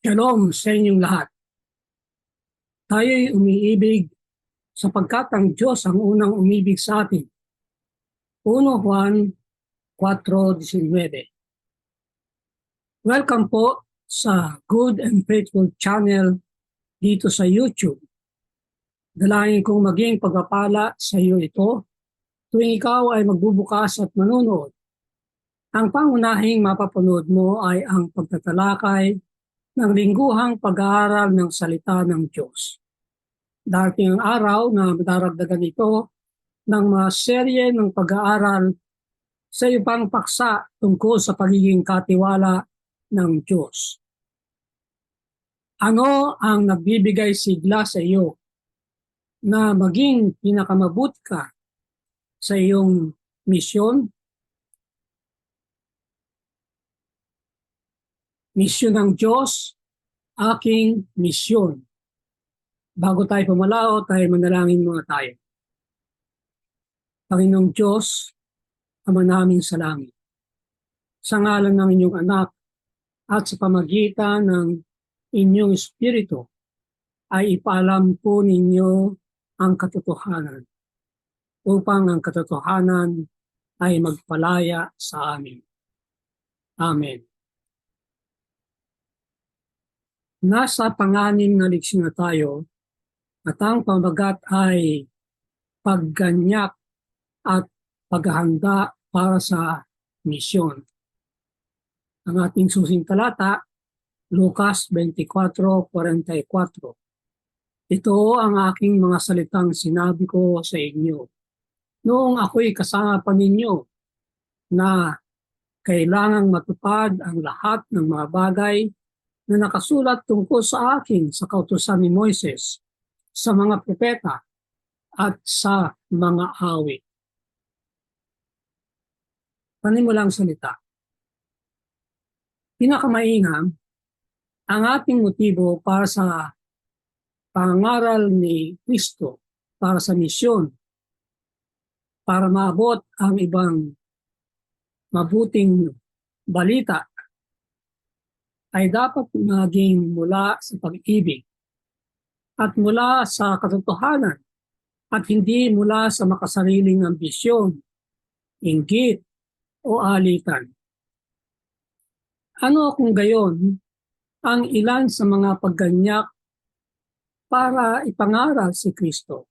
Shalom sa inyong lahat. Tayo'y umiibig sapagkat ang Diyos ang unang umibig sa atin. 1 Juan 4:19. Welcome po sa Good and Faithful channel dito sa YouTube. Dalangin kong maging pagpapala sa iyo ito tuwing ikaw ay magbubukas at manonood. Ang pangunahing mapapanood mo ay ang pagtatalakay ng lingguhang pag-aaral ng salita ng Diyos. Darating ang araw na madaragdagan ito ng mga serye ng pag-aaral sa ibang paksa tungkol sa pagiging katiwala ng Diyos. Ano ang nagbibigay sigla sa iyo na maging pinakamabuti ka sa iyong misyon? Misyon ng Diyos, aking misyon. Bago tayo pumalao, tayo manalangin muna tayo. Panginoong Diyos, Ama namin sa langit, sa ngalan ng inyong anak at sa pamagitan ng inyong Espiritu, ay ipaalam po ninyo ang katotohanan upang ang katotohanan ay magpalaya sa amin. Amen. Nasa pang-anim na leksyon na tayo at ang pamagat ay pagganyak at paghahanda para sa misyon. Ang ating susing talata, Lucas 24:44. Ito ang aking mga salitang sinabi ko sa inyo noong ako'y kasama pa ninyo, na kailangang matupad ang lahat ng mga bagay na nakasulat tungkol sa akin sa kautusan ni Moises, sa mga propeta at sa mga awit. Panimulang salita. Pinakamainam ang ating motibo para sa pangaral ni Kristo, para sa misyon, para maabot ang ibang mabuting balita, ay dapat maging mula sa pag-ibig at mula sa katotohanan at hindi mula sa makasariling ambisyon, inggit o alitan. Ano kung gayon ang ilan sa mga pagganyak para ipangaral si Kristo?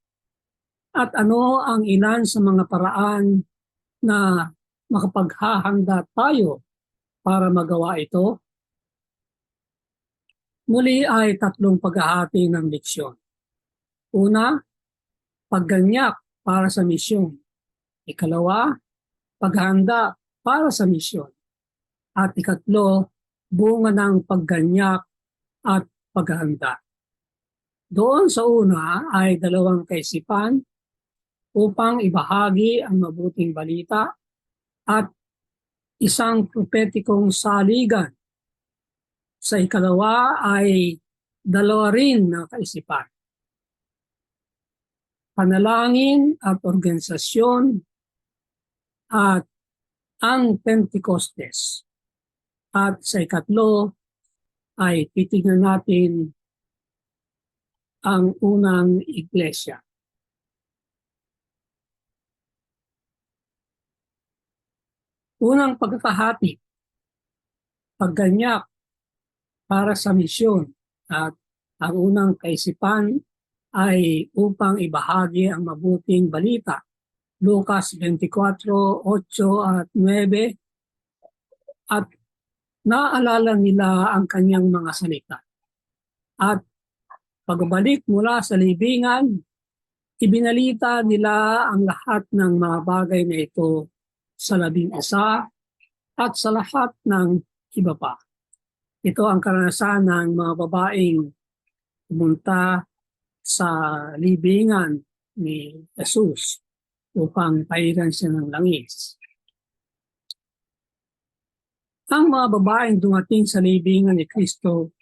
At ano ang ilan sa mga paraan na makapaghahanda tayo para magawa ito? Muli ay tatlong paghahati ng leksyon. Una, pagganyak para sa misyon. Ikalawa, paghahanda para sa misyon. At ikatlo, bunga ng pagganyak at paghahanda. Doon sa una ay dalawang kaisipan upang ibahagi ang mabuting balita at isang propetikong saligan. Sa ikalawa ay dalawa rin na kaisipan. Panalangin at organisasyon at ang Pentecostes. At sa ikatlo ay titignan natin ang unang iglesia. Unang pagkakahati, pagganyak para sa misyon, at ang unang kaisipan ay upang ibahagi ang mabuting balita. Lucas 24:8 at 9, at naalala nila ang kanyang mga salita. At pagbalik mula sa libingan, ibinalita nila ang lahat ng mga bagay na ito sa 11 at sa lahat ng iba pa. Ito ang karanasan ng mga babaeng pumunta sa libingan ni Jesus upang pairan siya ng langis. Ang mga babaeng dumating sa libingan ni Kristo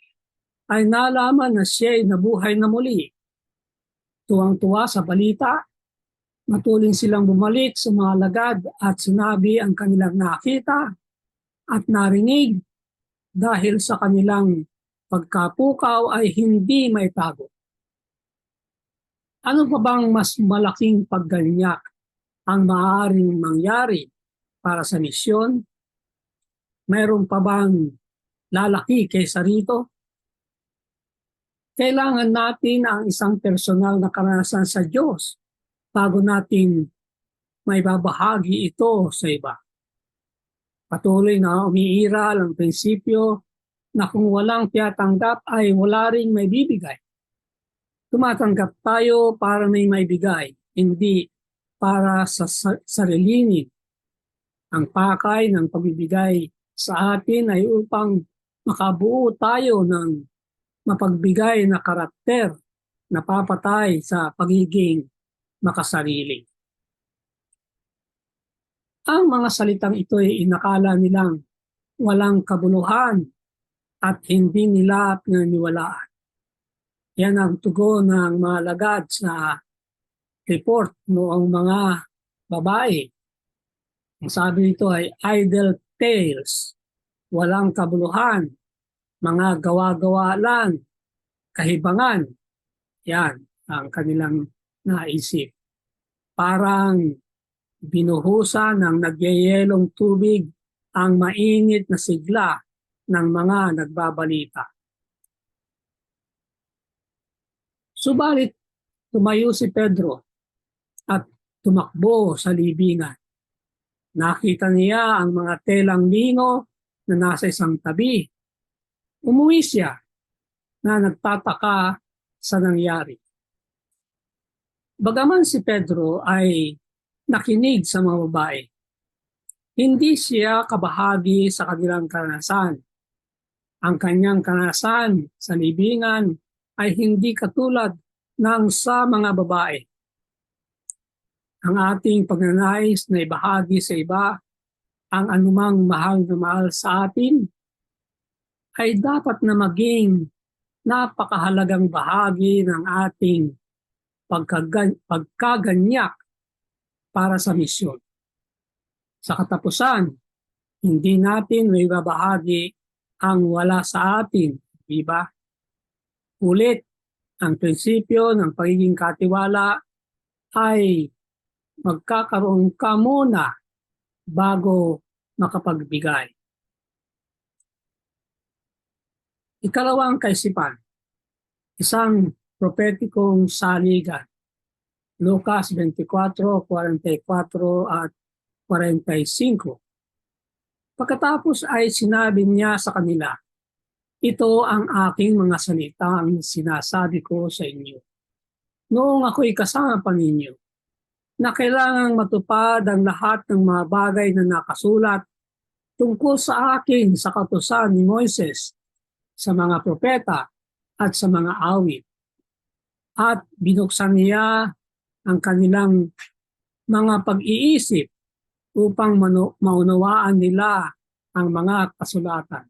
ay nalaman na siya ay nabuhay na muli. Tuwang-tuwa sa balita, matuling silang bumalik sa mga alagad at sinabi ang kanilang nakita at narinig dahil sa kanilang pagkapukaw ay hindi maitago. Ano pa bang mas malaking pagganyak ang maaaring mangyari para sa misyon? Mayroon pa bang lalaki kaysa rito? Kailangan natin ang isang personal na karanasan sa Diyos bago natin may babahagi ito sa iba. Patuloy na umiiral ang prinsipyo na kung walang tiyatanggap ay wala ring may bibigay. Tumatanggap tayo para may maibigay, hindi para sa sarilinin. Ang pakay ng pagbibigay sa atin ay upang makabuo tayo ng mapagbigay na karakter na papatay sa pagiging makasarili. Ang mga salitang ito ay inakala nilang walang kabuluhan at hindi nila pinaniwalaan. Yan ang tugon ng mga lagad sa report noong mga babae. Ang sabi nito ay idle tales, walang kabuluhan, mga gawa-gawa lang, kahibangan. Yan ang kanilang naisip. Parang binuhusan ng nagyayelong tubig ang mainit na sigla ng mga nagbabalita. Subalit, tumayo si Pedro at tumakbo sa libingan. Nakita niya ang mga telang lino na nasa isang tabi. Umuwi siya na nagtataka sa nangyari. Bagaman si Pedro ay nakinig sa mga babae, hindi siya kabahagi sa kanilang karanasan. Ang kanyang karanasan sa libingan ay hindi katulad ng sa mga babae. Ang ating pagnanais na ibahagi sa iba ang anumang mahal na mahal sa atin ay dapat na maging napakahalagang bahagi ng ating pagkaganyak para sa misyon. Sa katapusan, hindi natin may babahagi ang wala sa atin, di ba? Ulit, ang prinsipyo ng pagiging katiwala ay magkakaroon ka muna bago makapagbigay. Ikalawang kaisipan, isang propetikong saligan. Lucas 24:44 at 45. Pagkatapos ay sinabi niya sa kanila, ito ang aking mga salitang sinasabi ko sa inyo. Noong ako'y kasama pa ninyo, na kailangang matupad ang lahat ng mga bagay na nakasulat tungkol sa akin sa kautusan ni Moises, sa mga propeta at sa mga awit. At binuksan niya ang kanilang mga pag-iisip upang maunawaan nila ang mga kasulatan.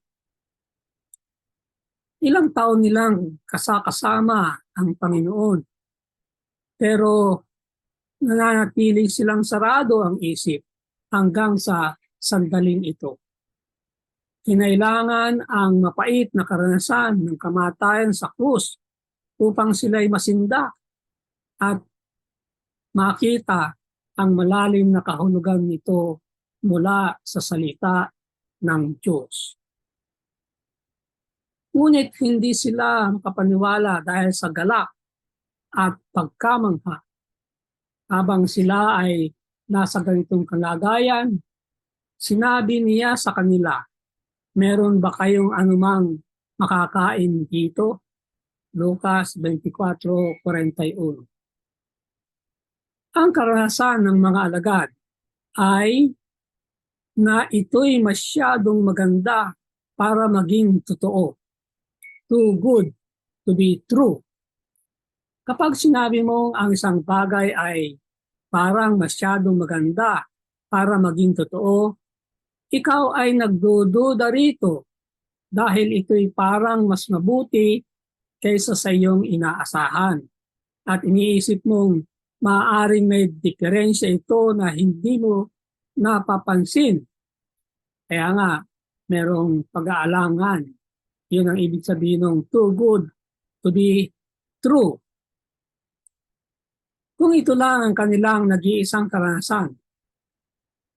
Ilang taon nilang kasama ang Panginoon, pero nananatiling silang sarado ang isip hanggang sa sandaling ito. Kinailangan ang mapait na karanasan ng kamatayan sa krus upang sila'y masindak at makita ang malalim na kahulugan nito mula sa salita ng Diyos. Ngunit hindi sila makapaniwala dahil sa galak at pagkamangha. Habang sila ay nasa ganitong kalagayan, sinabi niya sa kanila, meron ba kayong anumang makakain dito? Lucas 24:41. Ang karanasan ng mga alagad ay na ito'y masyadong maganda para maging totoo. Too good to be true. Kapag sinabi mong ang isang bagay ay parang masyadong maganda para maging totoo, ikaw ay nagdududa rito dahil ito'y parang mas mabuti kaysa sa iyong inaasahan. At iniisip mong maaaring may diferensya ito na hindi mo napapansin. Kaya nga, merong pag-aalangan. Yun ang ibig sabihin ng too good to be true. Kung ito lang ang kanilang nag-iisang karanasan,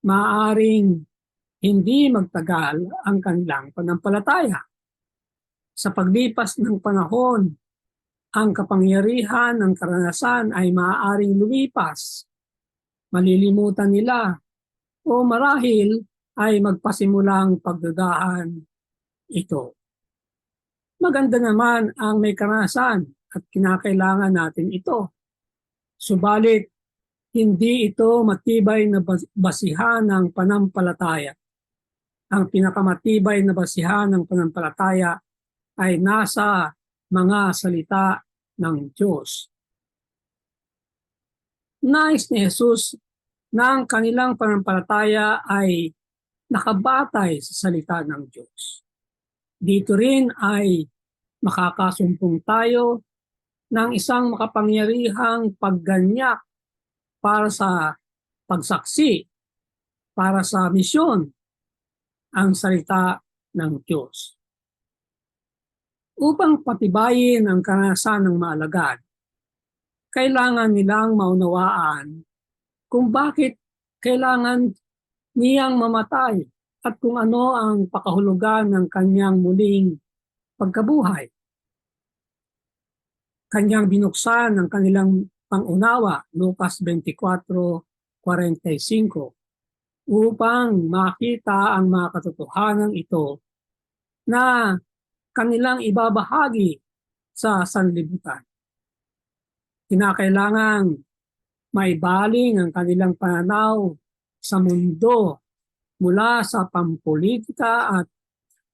maaaring hindi magtagal ang kanilang pananampalataya. Sa paglipas ng panahon, ang kapangyarihan ng karanasan ay maaaring lumipas. Malilimutan nila o marahil ay magpasimulang pagdudahan ito. Maganda naman ang may karanasan at kinakailangan natin ito. Subalit, hindi ito matibay na basihan ng pananampalataya. Ang pinakamatibay na basihan ng pananampalataya ay nasa mga salita ng Diyos. Nais ni Jesus na ang kanilang pananampalataya ay nakabatay sa salita ng Diyos. Dito rin ay makakasumpong tayo ng isang makapangyarihang pagganyak para sa pagsaksi, para sa misyon, ang salita ng Diyos. Upang patibayin ang karanasan ng mga alagad, kailangan nilang maunawaan kung bakit kailangan niyang mamatay at kung ano ang pakahulugan ng kanyang muling pagkabuhay. Kanyang binuksan ang kanilang pangunawa, Lucas 24:45, upang makita ang mga katotohanan ito na kanilang ibabahagi sa sanlibutan. Kinakailangang maibaling ang kanilang pananaw sa mundo mula sa pampolitika at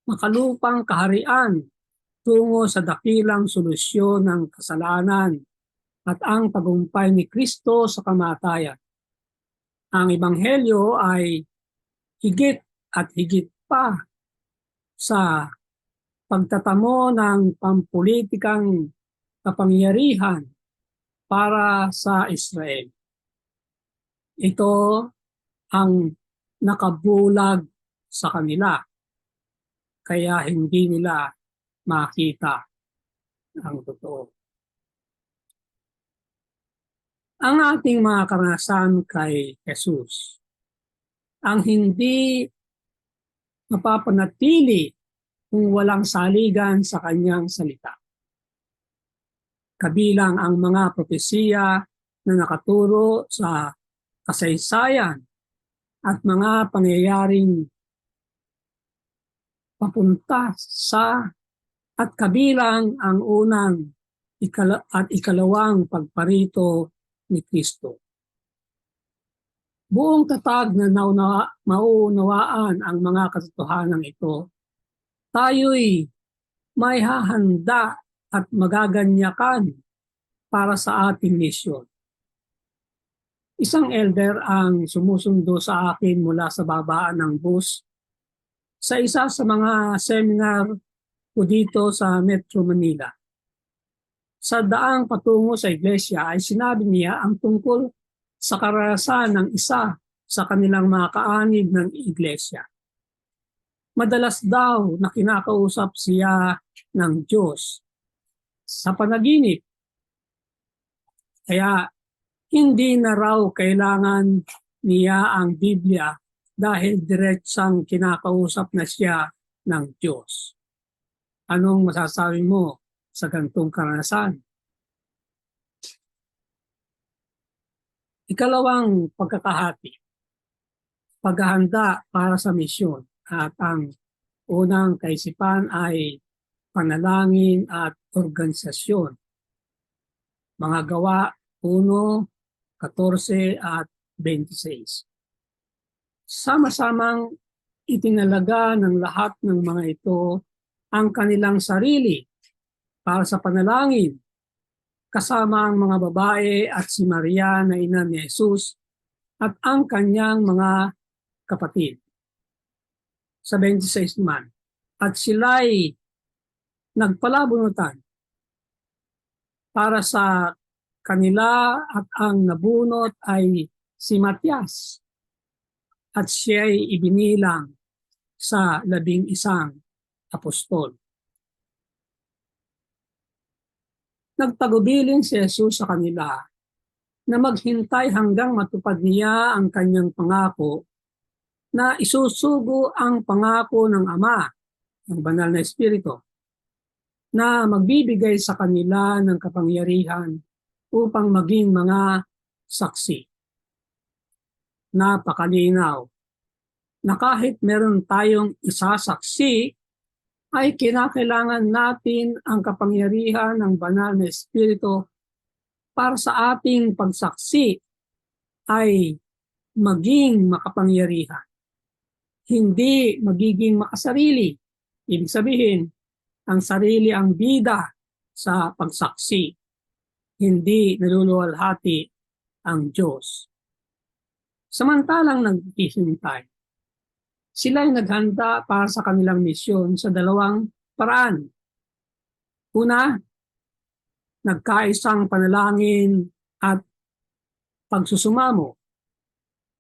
makalupang kaharian tungo sa dakilang solusyon ng kasalanan at ang tagumpay ni Kristo sa kamatayan. Ang Ebanghelyo ay higit at higit pa sa pagtatamo ng pampolitikang kapangyarihan para sa Israel. Ito ang nakabulag sa kanila, kaya hindi nila makita ang totoo. Ang ating mga karanasan kay Jesus, ang hindi mapapanatili kung walang saligan sa kanyang salita. Kabilang ang mga propesiya na nakaturo sa kasaysayan at mga pangyayaring papunta sa at kabilang ang unang at ikalawang pagparito ni Kristo. Buong tatag na maunawaan ang mga katotohanan ito, tayo'y may hahanda at magaganyakan para sa ating misyon. Isang elder ang sumusundo sa akin mula sa babaan ng bus sa isa sa mga seminar ko dito sa Metro Manila. Sa daang patungo sa iglesia ay sinabi niya ang tungkol sa karanasan ng isa sa kanilang mga kaanib ng iglesia. Madalas daw na kinakausap siya ng Diyos sa panaginip. Kaya hindi na raw kailangan niya ang Biblia dahil diretsang kinakausap na siya ng Diyos. Anong masasabi mo sa ganitong karanasan? Ikalawang pagkakahati, paghahanda para sa misyon, at ang unang kaisipan ay panalangin at organisasyon. Mga Gawa 1:14 at 26. Sama-samang itinalaga ng lahat ng mga ito ang kanilang sarili para sa panalangin, kasama ang mga babae at si Maria na ina ni Jesus at ang kanyang mga kapatid. Sa 26 naman, at sila'y nagpalabunutan para sa kanila at ang nabunot ay si Matias at siya'y ibinilang sa 11 apostol. Nagtagubilin si Jesus sa kanila na maghintay hanggang matupad niya ang kanyang pangako na isusugo ang pangako ng Ama, ng Banal na Espiritu, na magbibigay sa kanila ng kapangyarihan upang maging mga saksi. Napakalinaw na kahit meron tayong isasaksi, ay kinakailangan natin ang kapangyarihan ng Banal na Espiritu para sa ating pagsaksi ay maging makapangyarihan. Hindi magiging makasarili. Ibig sabihin, ang sarili ang bida sa pagsaksi. Hindi naluluwalhati ang Diyos. Samantalang naghihintay, sila ay naghanda para sa kanilang misyon sa dalawang paraan. Una, nagkaisang panalangin at pagsusumamo.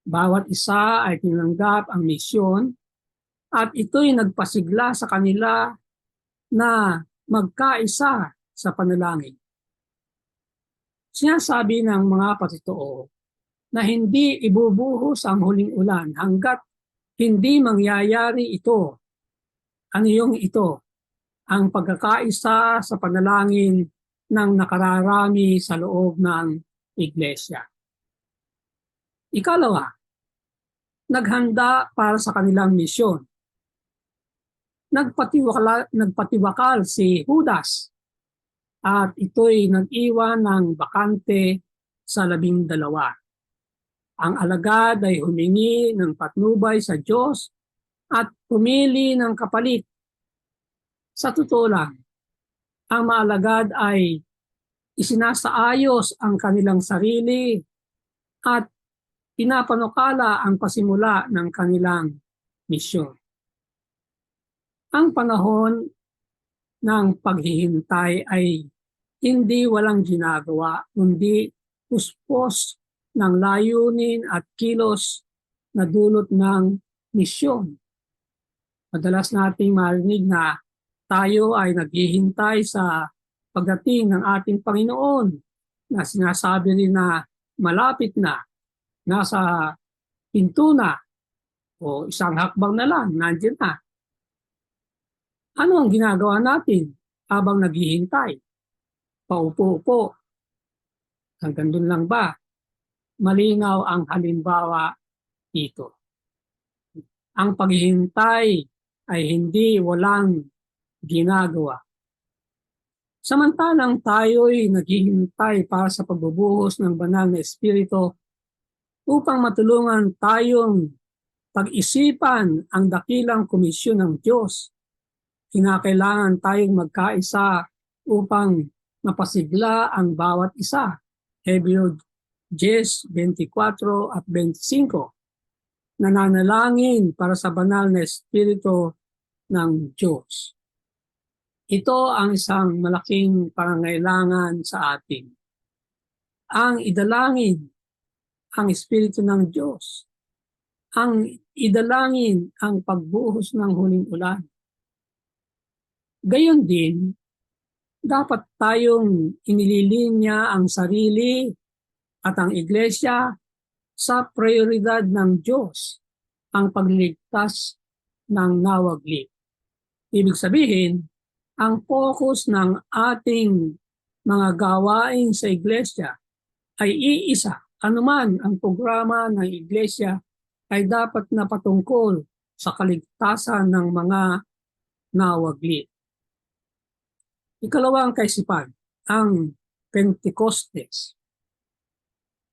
Bawat isa ay tinanggap ang misyon at ito'y nagpasigla sa kanila na magkaisa sa panalangin. Sinasabi ng mga patotoo na hindi ibubuhos ang huling ulan hanggat hindi mangyayari ito. Ano yung ito? Ang pagkakaisa sa panalangin ng nakararami sa loob ng iglesia. Ikalawa, naghanda para sa kanilang misyon. Nagpatiwakal si Judas at ito'y nag-iwan ng bakante sa 12. Ang alagad ay humingi ng patnubay sa Diyos at pumili ng kapalit. Sa totoo lang, ang mga alagad ay isinasaayos ang kanilang sarili at pinapanukala ang pasimula ng kanilang misyon. Ang panahon ng paghihintay ay hindi walang ginagawa, kundi puspos ng layunin at kilos na dulot ng misyon. Madalas nating marinig na tayo ay naghihintay sa pagdating ng ating Panginoon na sinasabi rin na malapit na, nasa pinto na, o isang hakbang na lang, nandiyan na. Ano ang ginagawa natin habang naghihintay? Paupo-upo. Hanggang doon lang ba? Malinaw ang halimbawa dito. Ang paghihintay ay hindi walang ginagawa. Samantalang tayo'y naghihintay para sa pagbubuhos ng Banal na Espiritu upang matulungan tayong pag-isipan ang dakilang komisyon ng Diyos. Kinakailangan tayong magkaisa upang mapasigla ang bawat isa. Hebreo 10:24 at 25. Nananalangin para sa Banal na Espiritu ng Diyos. Ito ang isang malaking pangangailangan sa atin. Ang idalangin ang Espiritu ng Diyos. Ang idalangin ang pagbuhos ng huling ulan. Gayon din, dapat tayong inililinya ang sarili at ang iglesia sa prioridad ng Diyos, ang pagliligtas ng nawaglit. Ibig sabihin, ang focus ng ating mga gawain sa iglesia ay iisa. Anuman ang programa ng iglesia ay dapat na patungkol sa kaligtasan ng mga nawaglit. Ikalawang kaisipan, ang Pentecostes.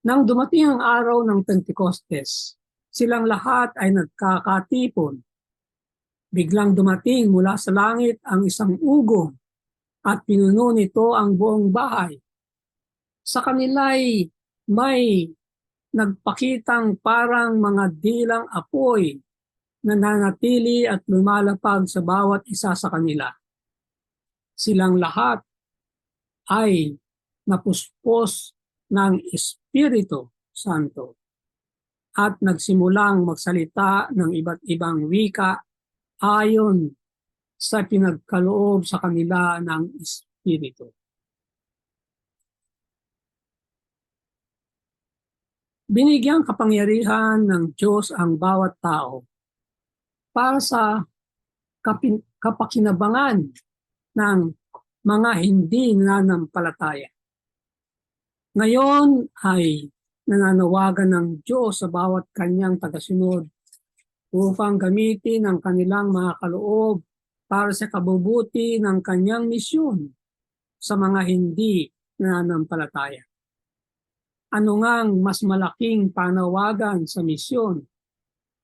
Nang dumating ang araw ng Pentecostes, silang lahat ay nagkakatipon. Biglang dumating mula sa langit ang isang ugong at pinuno nito ang buong bahay. Sa kanila'y may nagpakitang parang mga dilang apoy na nanatili at lumalapag sa bawat isa sa kanila. Silang lahat ay napuspos ng Espiritu Santo at nagsimulang magsalita ng iba't ibang wika ayon sa pinagkaloob sa kanila ng Espiritu. Binigyang kapangyarihan ng Diyos ang bawat tao para sa kapakinabangan ng mga hindi nananampalataya. Ngayon ay nananawagan ng Diyos sa bawat kanyang tagasunod upang gamitin ang kanilang mga kaloob para sa kabubuti ng kanyang misyon sa mga hindi nananampalataya. Ano ngang mas malaking panawagan sa misyon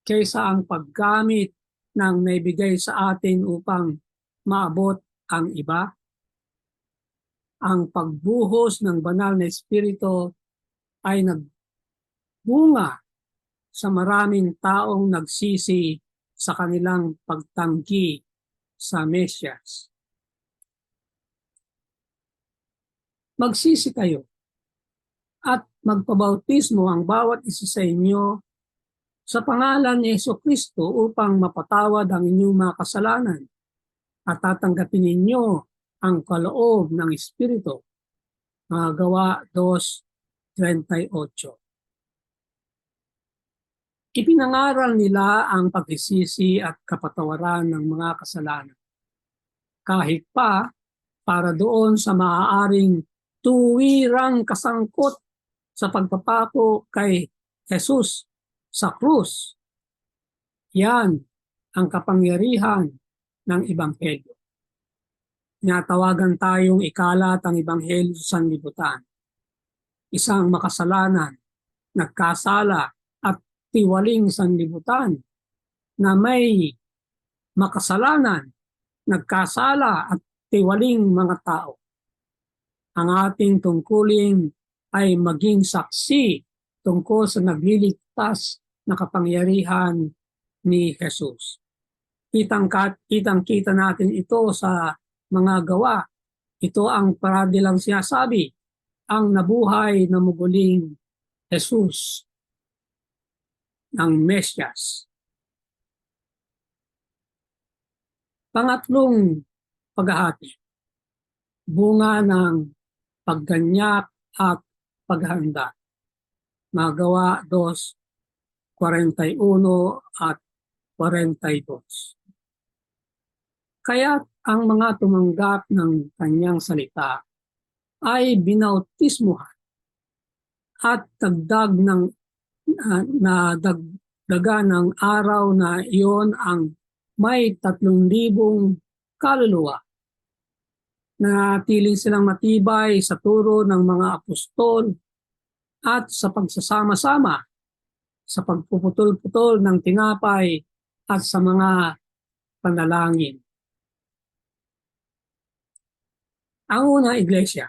kaysa ang paggamit ng naibigay sa atin upang maabot ang iba? Ang pagbuhos ng banal na espiritu ay nagbunga sa maraming taong nagsisi sa kanilang pagtanggi sa Mesyas. Magsisi kayo at magpabautismo ang bawat isa sa inyo sa pangalan ni Jesucristo upang mapatawad ang inyong mga kasalanan at tatanggapin ninyo ang kaloob ng Espiritu. Mga Gawa 2:38. Ipinangaral nila ang pagsisisi at kapatawaran ng mga kasalanan. Kahit pa para doon sa maaaring tuwirang kasangkot sa pagpapako kay Jesus sa krus. Yan ang kapangyarihan ng Ebanghelyo. Tinatawagan tayong ikalat ang Ebanghelyo sa sanlibutan. Isang makasalanan, nagkasala at tiwaling sanlibutan na may makasalanan, nagkasala at tiwaling mga tao. Ang ating tungkulin ay maging saksi tungkol sa nagliligtas na kapangyarihan ni Jesus. Kitang-kita natin ito sa mga gawa. Ito ang paradilang sinasabi, ang nabuhay na muguling Jesus ng Mesyas. Pangatlong paghahati, bunga ng pagganyak at paghanda. Mga Gawa 2:41 at 42. Kaya't ang mga tumanggap ng kanyang salita ay binautismuhan at nadagdagan ng araw na iyon ang may 3,000 kaluluwa. Nanatiling silang matibay sa turo ng mga apostol at sa pagsasama-sama, sa pagpuputol-putol ng tinapay at sa mga panalangin. Ang unang iglesia.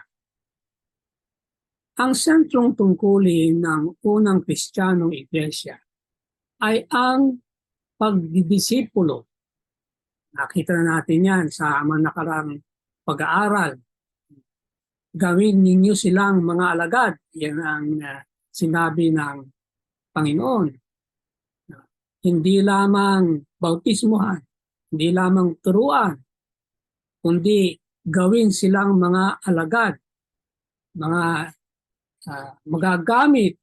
Ang sentrong tungkulin ng unang Kristiyanong iglesia ay ang pagdidisipulo. Nakita na natin yan sa mga nakarang pag-aaral. Gawin ninyo silang mga alagad. Yan ang sinabi ng Panginoon. Hindi lamang bautismuhan, hindi lamang turuan, kundi gawin silang mga alagad, mga magagamit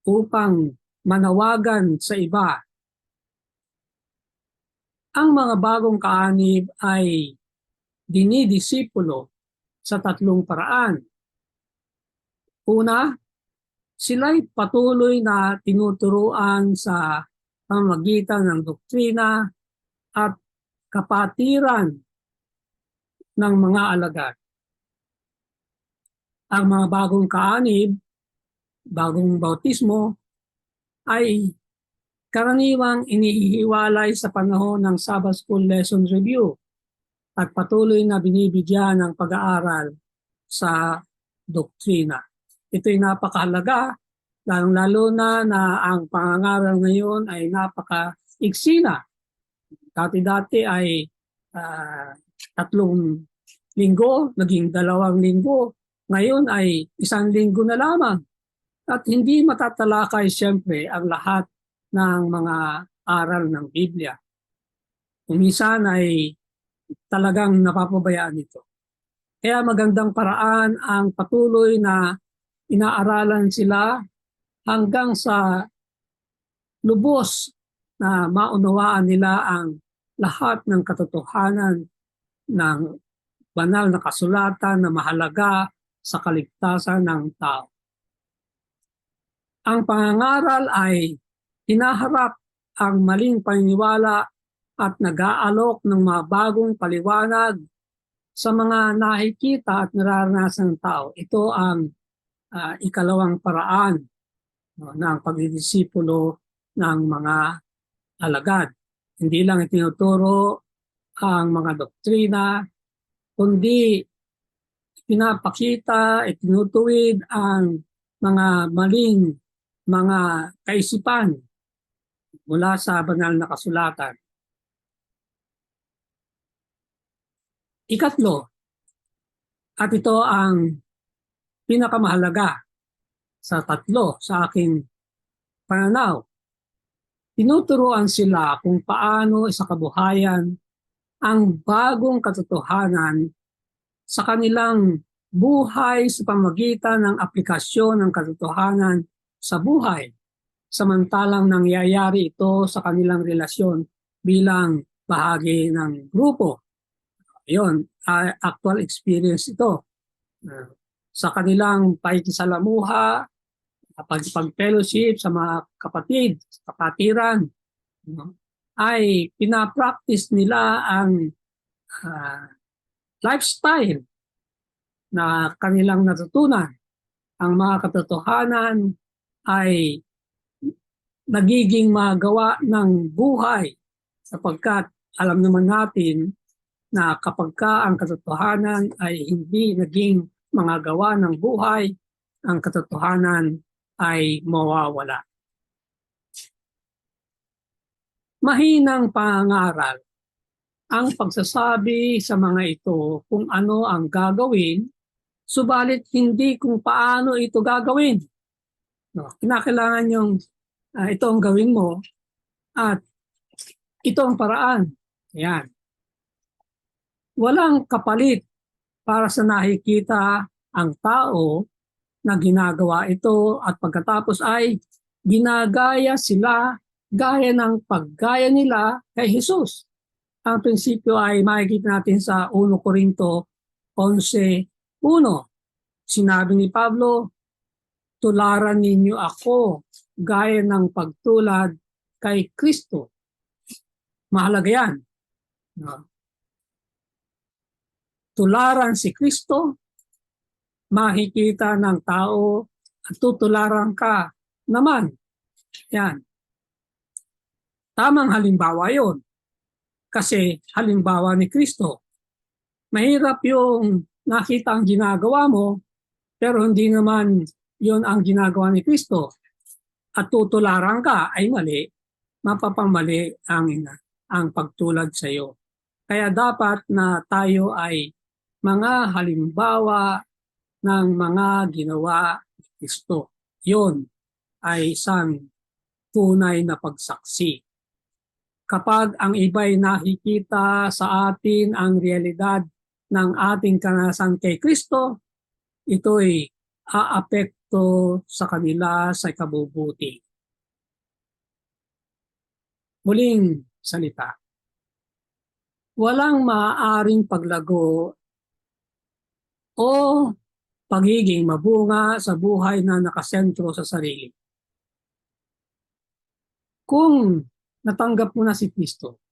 upang manawagan sa iba. Ang mga bagong kaanib ay dinidisipulo sa 3 paraan. Una, sila'y patuloy na tinuturuan sa pamamagitan ng doktrina at kapatiran ng mga alagad. Ang mga bagong kaanib, bagong bautismo, ay karaniwang inihiwalay sa panahon ng Sabbath School Lesson Review at patuloy na binibigyan ng pag-aaral sa doktrina. Ito'y napakahalaga, lalong-lalo na ang pangangaral ngayon ay napaka-iksi na. Dati-dati ay 3 linggo, naging 2 linggo. Ngayon ay 1 linggo na lamang. At hindi matatalakay siyempre ang lahat ng mga aral ng Biblia. Minsan ay talagang napapabayaan ito. Kaya magandang paraan ang patuloy na inaaralan sila hanggang sa lubos na maunawaan nila ang lahat ng katotohanan ng banal na kasulatan na mahalaga sa kaligtasan ng tao. Ang pangangaral ay hinaharap ang maling paniniwala at nag-aalok ng mga bagong paliwanag sa mga nakikita at nararanasan ng tao. Ito ang ikalawang paraan ng pagdidisipulo ng mga alagad. Hindi lang itinuturo ang mga doktrina, kundi pinapakita, itinutuwid ang mga maling mga kaisipan mula sa banal na kasulatan. Ikatlo, at ito ang pinakamahalaga sa tatlo sa aking pananaw, tinuturuan sila kung paano sa kabuhayan ang bagong katotohanan sa kanilang buhay sa pamamagitan ng aplikasyon ng katotohanan sa buhay, samantalang nangyayari ito sa kanilang relasyon bilang bahagi ng grupo. Yun, actual experience ito. Sa kanilang pakikisalamuha, pag-fellowship sa mga kapatid, sa kapatiran, ay pinapractice nila ang lifestyle na kanilang natutunan. Ang mga katotohanan ay nagiging magawa ng buhay sapagkat alam naman natin na kapag ang katotohanan ay hindi naging mga gawa ng buhay, ang katotohanan ay mawawala. Mahinang pangangaral ang pagsasabi sa mga ito kung ano ang gagawin, subalit hindi kung paano ito gagawin. Kinakailangan yung ito ang gawin mo at ito ang paraan. Yan. Walang kapalit para sa nakikita ang tao na ginagawa ito at pagkatapos ay ginagaya sila gaya ng paggaya nila kay Jesus. Ang prinsipyo ay makikita natin sa 1 Corinto 11:1. Sinabi ni Pablo, tularan ninyo ako gaya ng pagtulad kay Kristo. Mahalaga yan. Tularan si Kristo, makikita ng tao at tutularan ka naman. Yan. Tamang halimbawa yon. Kasi halimbawa ni Kristo. Mahirap yung nakita ang ginagawa mo, pero hindi naman yon ang ginagawa ni Kristo. At tutularan ka ay mali, mapapamali ang pagtulad sa iyo. Kaya dapat na tayo ay mga halimbawa ng mga ginawa ni Kristo. Yun ay isang tunay na pagsaksi. Kapag ang iba'y nakikita sa atin ang realidad ng ating karanasan kay Kristo, ito'y aapekto sa kanila sa ikabubuti. Muling salita. Walang maaaring paglago o pagiging mabunga sa buhay na nakasentro sa sarili. Kung natanggap mo na si Kristo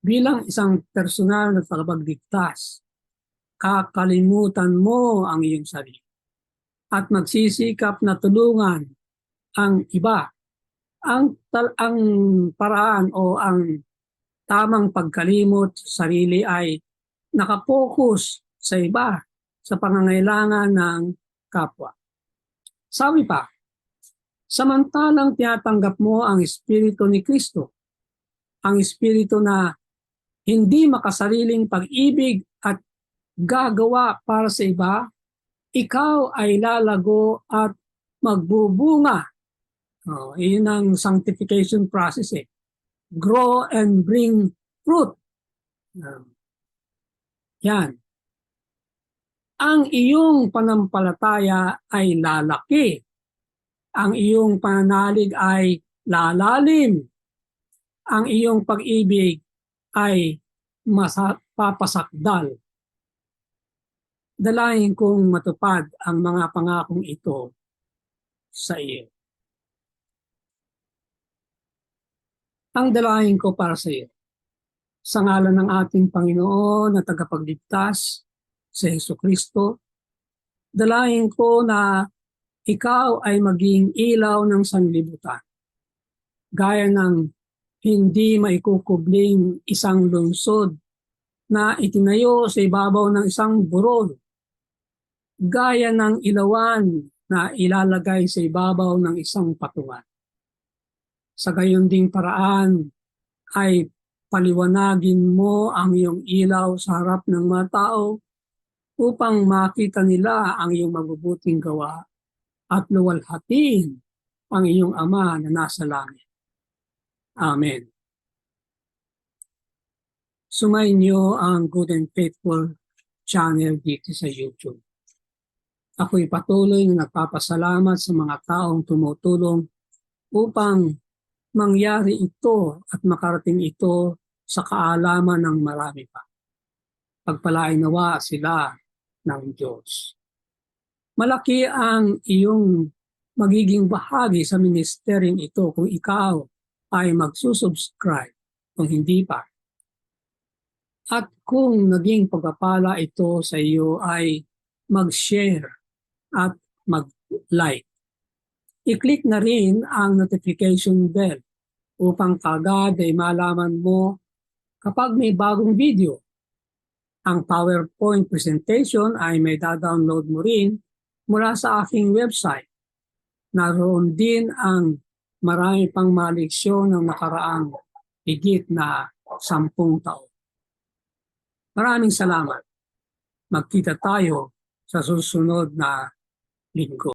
bilang isang personal na tagapagligtas, kakalimutan mo ang iyong sarili at magsisikap na tulungan ang iba. Ang paraan o ang tamang pagkalimot sa sarili ay nakapokus sa iba, sa pangangailangan ng kapwa. Sabi pa, samantalang tinatanggap mo ang Espiritu ni Kristo, ang Espiritu na hindi makasariling pag-ibig at gagawa para sa iba, ikaw ay lalago at magbubunga. Iyon ang sanctification process. Grow and bring fruit. Yan. Ang iyong panampalataya ay lalaki ang iyong pananalig ay lalalim. Ang iyong pag-ibig ay papasakdal. Dalahin kong matupad ang mga pangakong ito sa iyo. Ang dalahin ko para sa iyo. Sa ngalan ng ating Panginoon na tagapagligtas, si Jesucristo, dalahin ko na ikaw ay maging ilaw ng sanlibutan. Gaya ng hindi maikukubling isang lungsod na itinayo sa ibabaw ng isang burol. Gaya ng ilawan na ilalagay sa ibabaw ng isang patungan. Sa gayon ding paraan ay paliwanagin mo ang iyong ilaw sa harap ng mga tao upang makita nila ang iyong mabubuting gawa at luwalhatiin ang iyong Ama na nasa langit. Amen. Sumayin niyo ang Good and Faithful channel dito sa YouTube. Ako'y patuloy na nagpapasalamat sa mga taong tumutulong upang mangyari ito at makarating ito sa kaalaman ng marami pa. Pagpalain nawa sila ng Diyos. Malaki ang iyong magiging bahagi sa ministeryong ito kung ikaw ay magsusubscribe, kung hindi pa. At kung naging pagpapala ito sa iyo ay mag-share at mag-like. I-click na rin ang notification bell upang kagad ay malaman mo kapag may bagong video. Ang PowerPoint presentation ay may da-download mo rin mula sa aking website. Naroon din ang marami pang maleksyon ng nakaraang higit na 10 taon. Maraming salamat. Magkita tayo sa susunod na linggo.